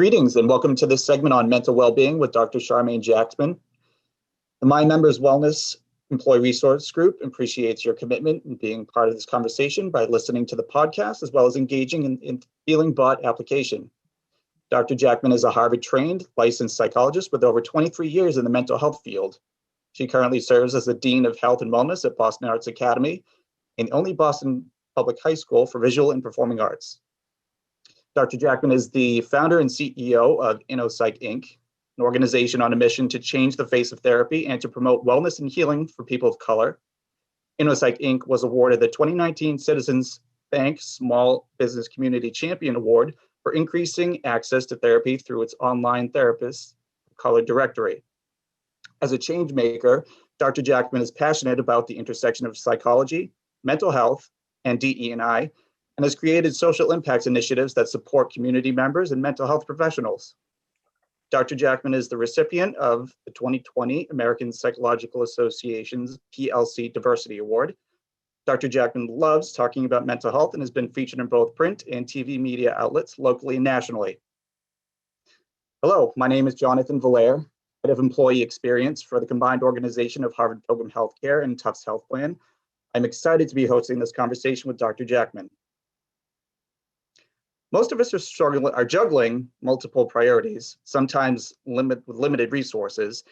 Greetings and welcome to this segment on mental well-being with Dr. Charmain Jackman. The My Members Wellness Employee Resource Group appreciates your commitment in being part of this conversation by listening to the podcast as well as engaging in Feeling Bought application. Dr. Jackman is a Harvard-trained licensed psychologist with over 23 years in the mental health field. She currently serves as the Dean of Health and Wellness at Boston Arts Academy and the only Boston Public High School for Visual and Performing Arts. Dr. Jackman is the founder and CEO of InnoPsych, Inc., an organization on a mission to change the face of therapy and to promote wellness and healing for people of color. InnoPsych, Inc. was awarded the 2019 Citizens Bank Small Business Community Champion Award for increasing access to therapy through its online therapist color directory. As a change maker, Dr. Jackman is passionate about the intersection of psychology, mental health, and DE&I, and has created social impacts initiatives that support community members and mental health professionals. Dr. Jackman is the recipient of the 2020 American Psychological Association's PLC Diversity Award. Dr. Jackman loves talking about mental health and has been featured in both print and TV media outlets locally and nationally. Hello, my name is Jonathan Valaire, Head of Employee Experience for the combined organization of Harvard Pilgrim Healthcare and Tufts Health Plan. I'm excited to be hosting this conversation with Dr. Jackman. Most of us are juggling multiple priorities, sometimes with limited resources,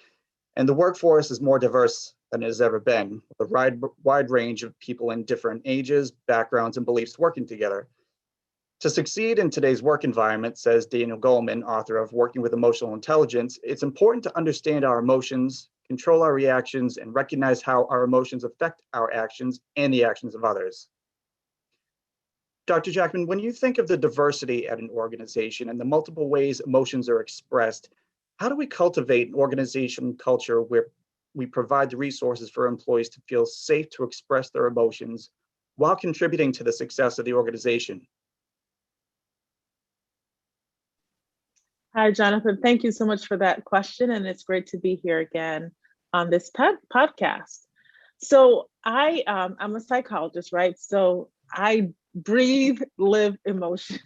and the workforce is more diverse than it has ever been, with a wide range of people in different ages, backgrounds, and beliefs working together. To succeed in today's work environment, says Daniel Goleman, author of Working with Emotional Intelligence, it's important to understand our emotions, control our reactions, and recognize how our emotions affect our actions and the actions of others. Dr. Jackman, when you think of the diversity at an organization and the multiple ways emotions are expressed, how do we cultivate an organization culture where we provide the resources for employees to feel safe to express their emotions while contributing to the success of the organization? Hi, Jonathan. Thank you so much for that question. And it's great to be here again on this podcast. So I'm a psychologist, right? So I breathe, live emotions.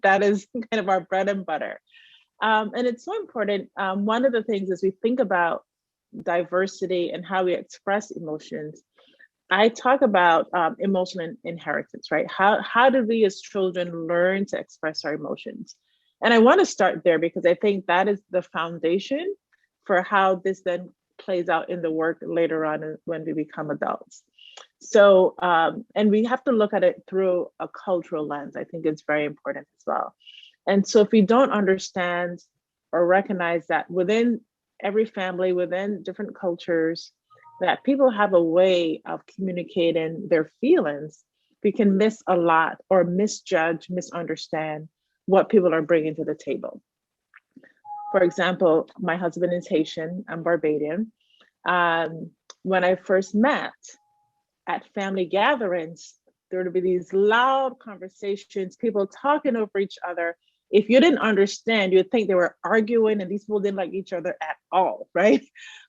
That is kind of our bread and butter. And it's so important. One of the things as we think about diversity and how we express emotions, I talk about emotional inheritance, right? How do we as children learn to express our emotions? And I want to start there because I think that is the foundation for how this then plays out in the work later on when we become adults. So, and we have to look at it through a cultural lens. I think it's very important as well. And so if we don't understand or recognize that within every family, within different cultures, that people have a way of communicating their feelings, we can miss a lot or misjudge, misunderstand what people are bringing to the table. For example, my husband is Haitian, I'm Barbadian. When I first met at family gatherings, there would be these loud conversations, people talking over each other. If you didn't understand, you'd think they were arguing and these people didn't like each other at all, right?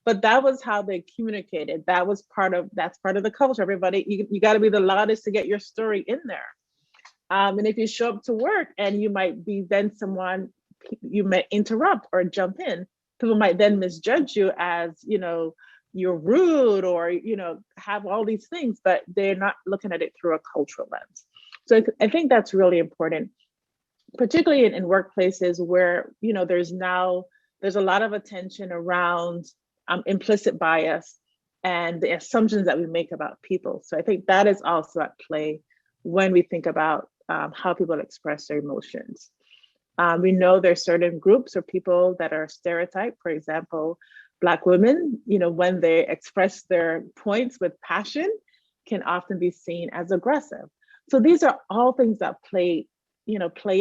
But that was how they communicated. That's part of the culture. Everybody, you got to be the loudest to get your story in there. And if you show up to work and you might be then someone, you may interrupt or jump in, people might then misjudge you as, you're rude or, have all these things, but they're not looking at it through a cultural lens. So I think that's really important, particularly in workplaces where, there's a lot of attention around implicit bias and the assumptions that we make about people. So I think that is also at play when we think about how people express their emotions. We know there's certain groups or people that are stereotyped. For example, Black women, when they express their points with passion, can often be seen as aggressive. So these are all things that play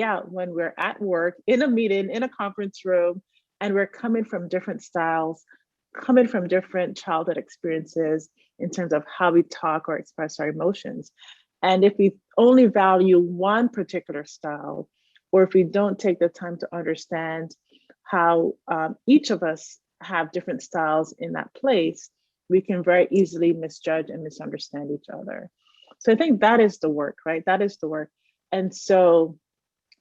out when we're at work, in a meeting, in a conference room, and we're coming from different styles, coming from different childhood experiences in terms of how we talk or express our emotions. And if we only value one particular style, or if we don't take the time to understand how each of us have different styles in that place, we can very easily misjudge and misunderstand each other. So I think that is the work, right? That is the work. And so,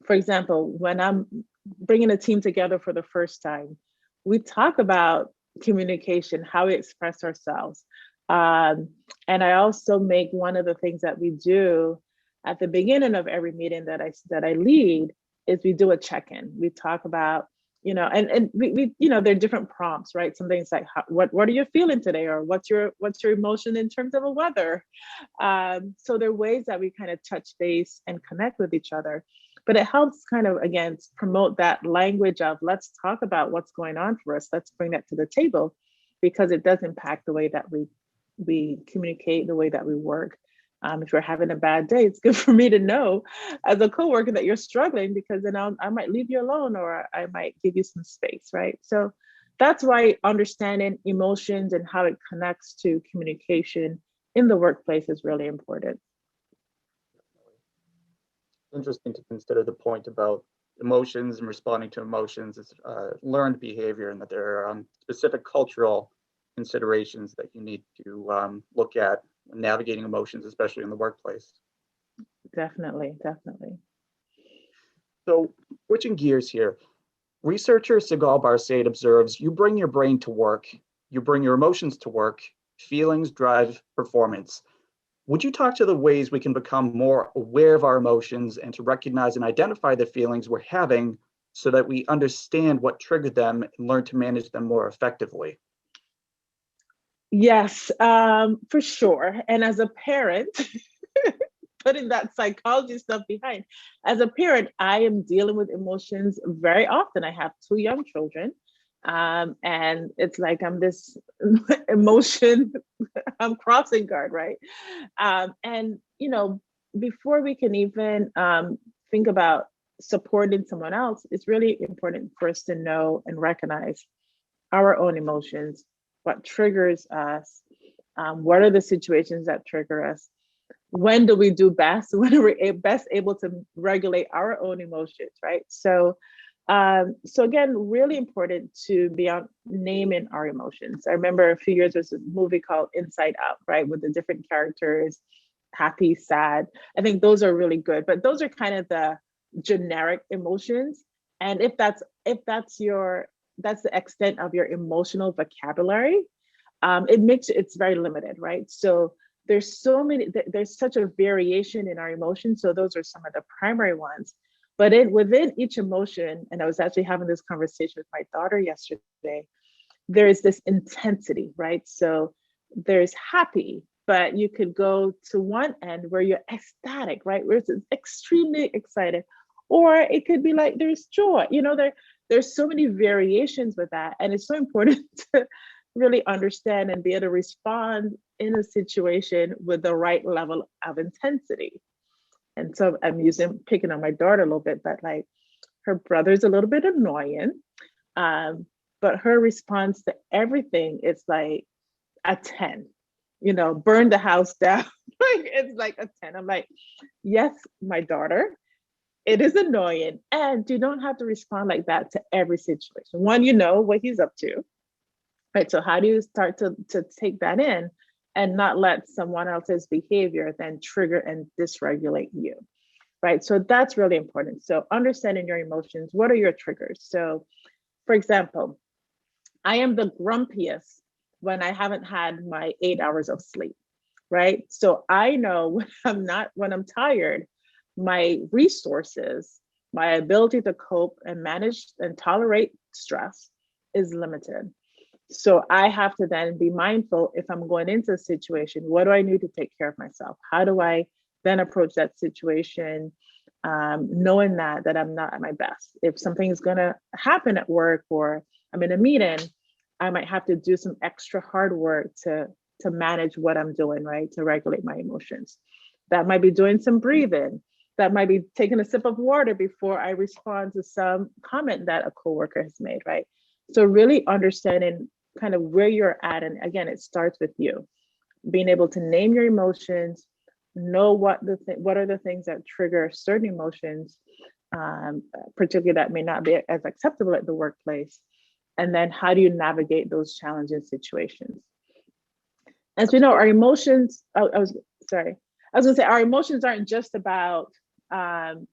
for example, when I'm bringing a team together for the first time, we talk about communication, how we express ourselves. And I also make one of the things that we do at the beginning of every meeting that I lead is we do a check-in. We talk about, and we there are different prompts, right? Some things like what are you feeling today, or what's your emotion in terms of the weather. So there are ways that we kind of touch base and connect with each other, but it helps kind of, again, promote that language of let's talk about what's going on for us. Let's bring that to the table, because it does impact the way that we communicate, the way that we work. If you're having a bad day, it's good for me to know as a coworker that you're struggling, because then I might leave you alone, or I might give you some space, right? So that's why understanding emotions and how it connects to communication in the workplace is really important. Interesting to consider the point about emotions and responding to emotions is learned behavior, and that there are specific cultural considerations that you need to look at when navigating emotions, especially in the workplace. Definitely. So switching gears here, researcher Sigal Barsade observes, you bring your brain to work, you bring your emotions to work, feelings drive performance. Would you talk to the ways we can become more aware of our emotions and to recognize and identify the feelings we're having so that we understand what triggered them and learn to manage them more effectively? Yes, for sure. And as a parent, putting that psychology stuff behind, as a parent, I am dealing with emotions very often. I have 2 young children. And it's like I'm this emotion, I'm crossing guard, right? And before we can even think about supporting someone else, it's really important for us to know and recognize our own emotions, what triggers us, what are the situations that trigger us, when do we do best, when are we best able to regulate our own emotions, right? So again, really important to be on naming our emotions. I remember a few years there's a movie called Inside Out, right, with the different characters, happy, sad. I think those are really good, but those are kind of the generic emotions. And if that's the extent of your emotional vocabulary, it's very limited, right? So there's such a variation in our emotions. So those are some of the primary ones. But within each emotion, and I was actually having this conversation with my daughter yesterday, there is this intensity, right? So there's happy, but you could go to one end where you're ecstatic, right? Where it's extremely excited. Or it could be like there's joy. There's so many variations with that. And it's so important to really understand and be able to respond in a situation with the right level of intensity. And so I'm picking on my daughter a little bit, but like her brother's a little bit annoying. But her response to everything is like a 10, burn the house down. It's like a 10. I'm like, yes, my daughter, it is annoying. And you don't have to respond like that to every situation. One, you know what he's up to, right? So how do you start to take that in and not let someone else's behavior then trigger and dysregulate you, right? So that's really important. So understanding your emotions, what are your triggers? So for example, I am the grumpiest when I haven't had my 8 hours of sleep, right? So I know when I'm tired, my resources, my ability to cope and manage and tolerate stress is limited. So I have to then be mindful if I'm going into a situation, what do I need to take care of myself? How do I then approach that situation, knowing that I'm not at my best? If something is going to happen at work or I'm in a meeting, I might have to do some extra hard work to manage what I'm doing, right? To regulate my emotions. That might be doing some breathing. That might be taking a sip of water before I respond to some comment that a coworker has made, right? So really understanding kind of where you're at. And again, it starts with you being able to name your emotions, know what are the things that trigger certain emotions, particularly that may not be as acceptable at the workplace. And then how do you navigate those challenging situations? As we know, our emotions, I was gonna say, our emotions aren't just about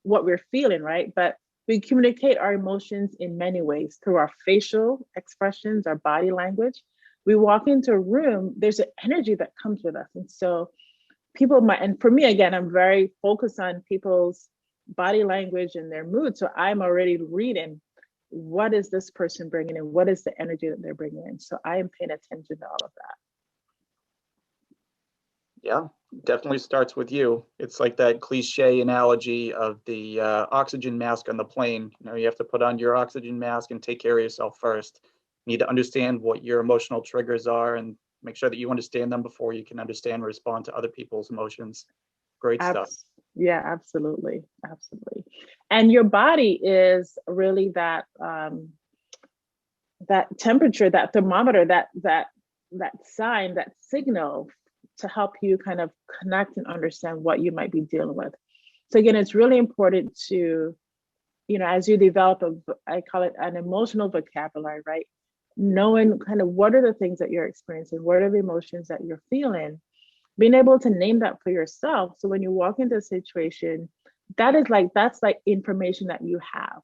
what we're feeling, right? But we communicate our emotions in many ways through our facial expressions, our body language. We walk into a room, there's an energy that comes with us. And so people might, and for me, again, I'm very focused on people's body language and their mood. So I'm already reading, what is this person bringing in? What is the energy that they're bringing in? So I am paying attention to all of that. Yeah, definitely starts with you. It's like that cliche analogy of the oxygen mask on the plane. You know, you have to put on your oxygen mask and take care of yourself first. You need to understand what your emotional triggers are and make sure that you understand them before you can understand and respond to other people's emotions. Great stuff. Yeah, absolutely. Absolutely. And your body is really that that temperature, that thermometer, that sign, that signal to help you kind of connect and understand what you might be dealing with. So again, it's really important to, you know, as you develop I call it an emotional vocabulary, right? Knowing kind of what are the things that you're experiencing, what are the emotions that you're feeling, being able to name that for yourself. So when you walk into a situation, that's like information that you have,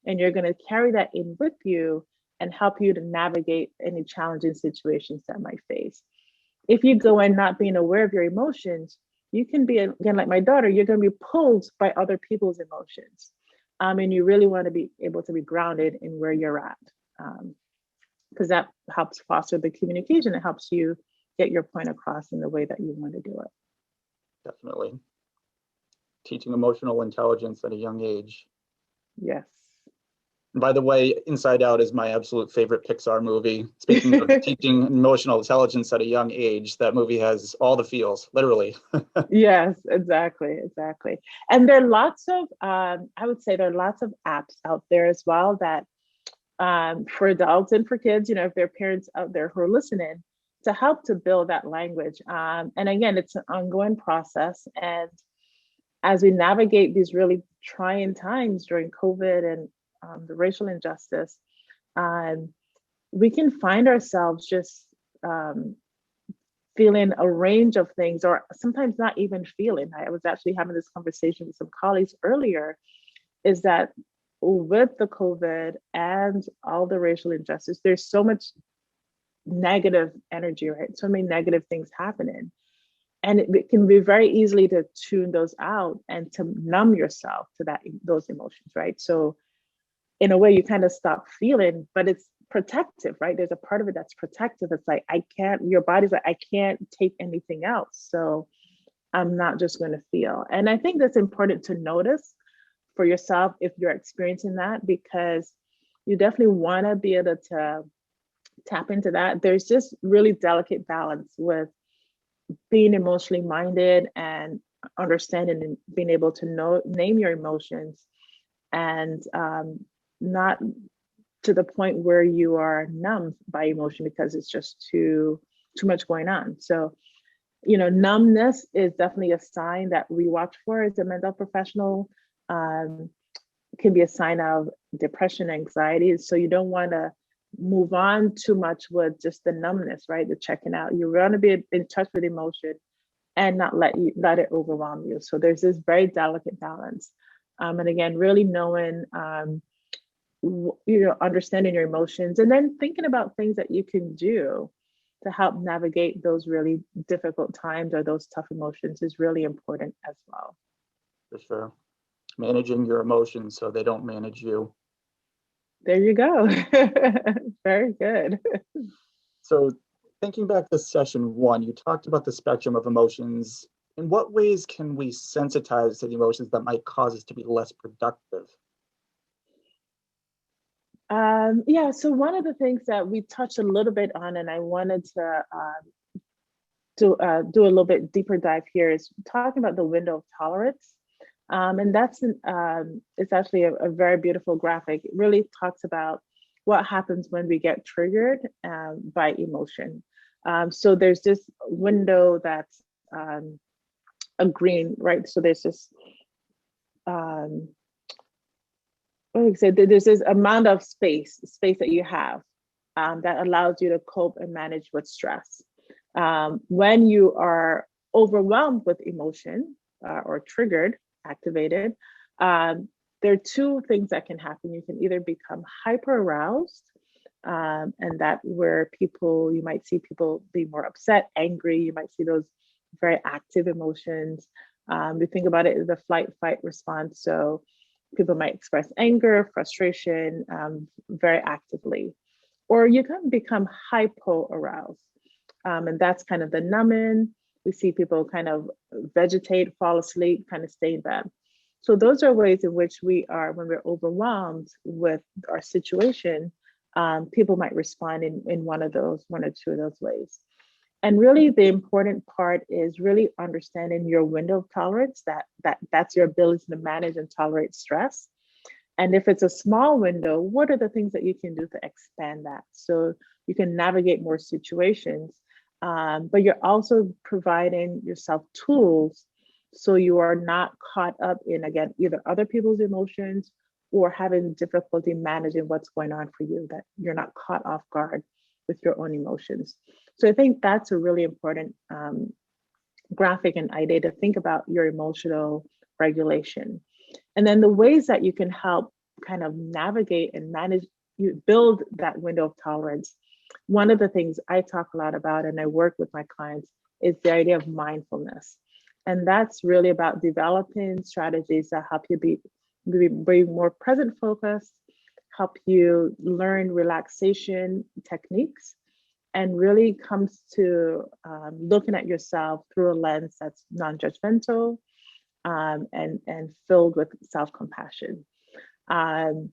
and you're going to carry that in with you and help you to navigate any challenging situations that might face. If you go in not being aware of your emotions, you can be, again, like my daughter, you're going to be pulled by other people's emotions. And you really want to be able to be grounded in where you're at, because that helps foster the communication. It helps you get your point across in the way that you want to do it. Definitely. Teaching emotional intelligence at a young age. Yes. And by the way, Inside Out is my absolute favorite Pixar movie. Speaking of teaching emotional intelligence at a young age, that movie has all the feels, literally. Yes, exactly. And there are lots of, I would say there are lots of apps out there as well that for adults and for kids, you know, if there are parents out there who are listening, to help to build that language. And again, it's an ongoing process. And as we navigate these really trying times during COVID and the racial injustice, we can find ourselves just feeling a range of things, or sometimes not even feeling. I was actually having this conversation with some colleagues earlier, is that with the COVID and all the racial injustice, there's so much negative energy, right? So many negative things happening. And it can be very easily to tune those out and to numb yourself to those emotions, right? So in a way, you kind of stop feeling, but it's protective, right? There's a part of it that's protective. It's like, your body's like, I can't take anything else. So I'm not just going to feel. And I think that's important to notice for yourself if you're experiencing that, because you definitely want to be able to tap into that. There's just really delicate balance with being emotionally minded and understanding and being able to name your emotions, and not to the point where you are numbed by emotion because it's just too much going on. So, you know, numbness is definitely a sign that we watch for as a mental professional. Can be a sign of depression, anxiety. So you don't want to move on too much with just the numbness, right? The checking out. You want to be in touch with emotion and not let it overwhelm you. So there's this very delicate balance. And again, really knowing, you know, understanding your emotions, and then thinking about things that you can do to help navigate those really difficult times or those tough emotions is really important as well. For sure. Managing your emotions so they don't manage you. There you go. Very good. So thinking back to session 1, you talked about the spectrum of emotions. In what ways can we sensitize to the emotions that might cause us to be less productive? Yeah, so one of the things that we touched a little bit on, and I wanted to do a little bit deeper dive here, is talking about the window of tolerance. And that's it's actually a very beautiful graphic. It really talks about what happens when we get triggered by emotion. So there's this window that's a green, right? So there's this, there's this amount of space that you have that allows you to cope and manage with stress. When you are overwhelmed with emotion or triggered, activated, there are two things that can happen. You can either become hyper aroused, and that where you might see people be more upset, angry. You might see those very active emotions. We think about it as a flight fight response. So people might express anger, frustration very actively, or you can become hypo aroused. And that's kind of the numbing. We see people kind of vegetate, fall asleep, kind of stay in bed. So those are ways in which we are, when we're overwhelmed with our situation, people might respond in one or two of those ways. And really the important part is really understanding your window of tolerance, that's your ability to manage and tolerate stress. And if it's a small window, what are the things that you can do to expand that so you can navigate more situations? But you're also providing yourself tools so you are not caught up in, again, either other people's emotions or having difficulty managing what's going on for you, that you're not caught off guard with your own emotions. So I think that's a really important graphic and idea to think about your emotional regulation. And then the ways that you can help kind of navigate and manage, you build that window of tolerance. One of the things I talk a lot about and I work with my clients is the idea of mindfulness. And that's really about developing strategies that help you be more present focused, help you learn relaxation techniques, and really comes to looking at yourself through a lens that's non-judgmental and filled with self-compassion. And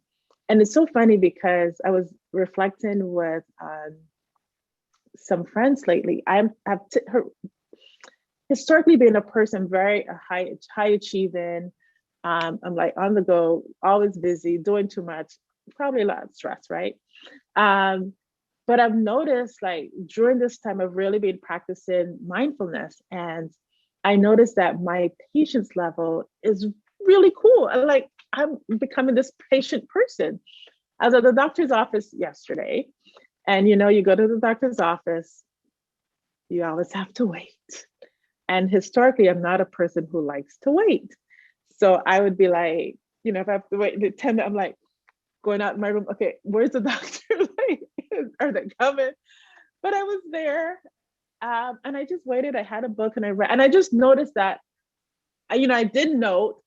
it's so funny because I was reflecting with some friends lately. I've historically been a person very high achieving. I'm like on the go, always busy, doing too much, probably a lot of stress, right? But I've noticed, like, during this time, I've really been practicing mindfulness, and I noticed that my patience level is really cool. I'm becoming this patient person. I was at the doctor's office yesterday, and you go to the doctor's office, you always have to wait. And historically, I'm not a person who likes to wait. So I would be like, if I have to wait, the attendant, I'm like going out in my room, okay, where's the doctor? Like, are they coming? But I was there, and I just waited. I had a book and I read, and I just noticed that, I did note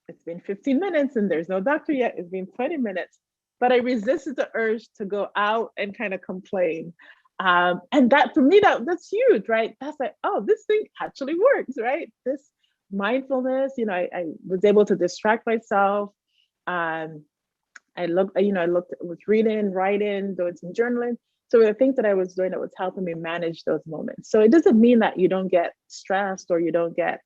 it's been 15 minutes and there's no doctor yet. It's been 20 minutes, but I resisted the urge to go out and kind of complain. And that, for me, that's huge, right? That's like, oh, this thing actually works, right? This mindfulness, I was able to distract myself. I was reading, writing, doing some journaling. So the things that I was doing that was helping me manage those moments. So it doesn't mean that you don't get stressed or you don't get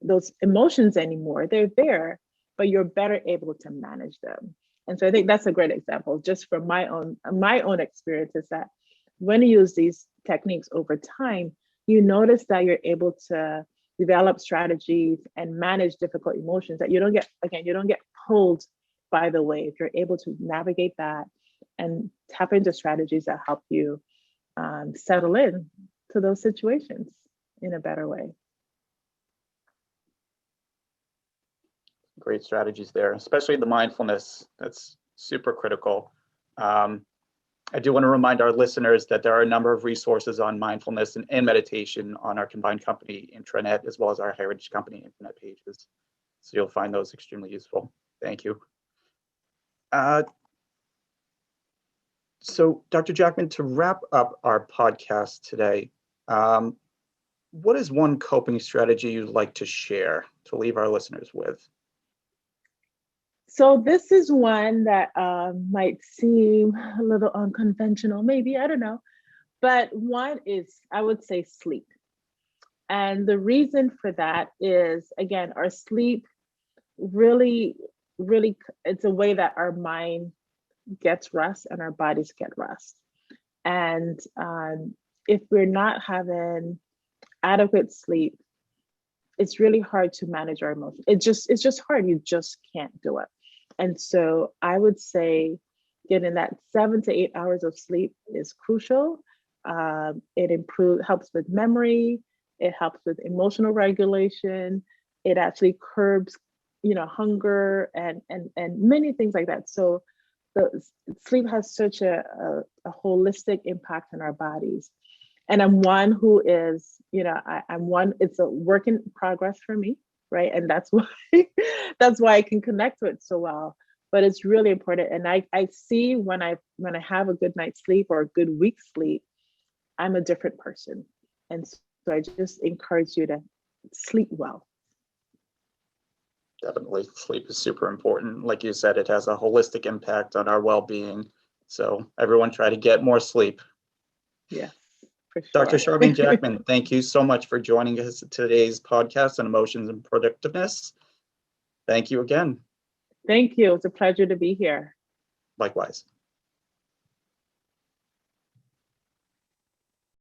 those emotions anymore. They're there, but you're better able to manage them. And so I think that's a great example, just from my own experience, is that when you use these techniques over time, you notice that you're able to develop strategies and manage difficult emotions that you don't get pulled by the wave. You're able to navigate that and tap into strategies that help you settle in to those situations in a better way. Great strategies there, especially the mindfulness. That's super critical. I do want to remind our listeners that there are a number of resources on mindfulness and meditation on our combined company intranet, as well as our heritage company internet pages. So you'll find those extremely useful. Thank you. So Dr. Jackman, to wrap up our podcast today, what is one coping strategy you'd like to share to leave our listeners with? So this is one that might seem a little unconventional, maybe, I don't know. But one is, I would say, sleep. And the reason for that is, again, our sleep really, it's a way that our mind gets rest and our bodies get rest. And if we're not having adequate sleep, it's really hard to manage our emotions. It's just hard. You just can't do it. And so I would say getting that 7 to 8 hours of sleep is crucial. It helps with memory. It helps with emotional regulation. It actually curbs hunger and many things like that. So the sleep has such a holistic impact on our bodies. And I'm one who is, I'm one, it's a work in progress for me, right? And that's why that's why I can connect to it so well. But it's really important. And I see when I have a good night's sleep or a good week's sleep, I'm a different person. And so I just encourage you to sleep well. Definitely, sleep is super important. Like you said, it has a holistic impact on our well-being. So everyone try to get more sleep. Yes, for sure. Dr. Charmain Jackman, thank you so much for joining us at today's podcast on emotions and productiveness. Thank you again. Thank you. It's a pleasure to be here. Likewise.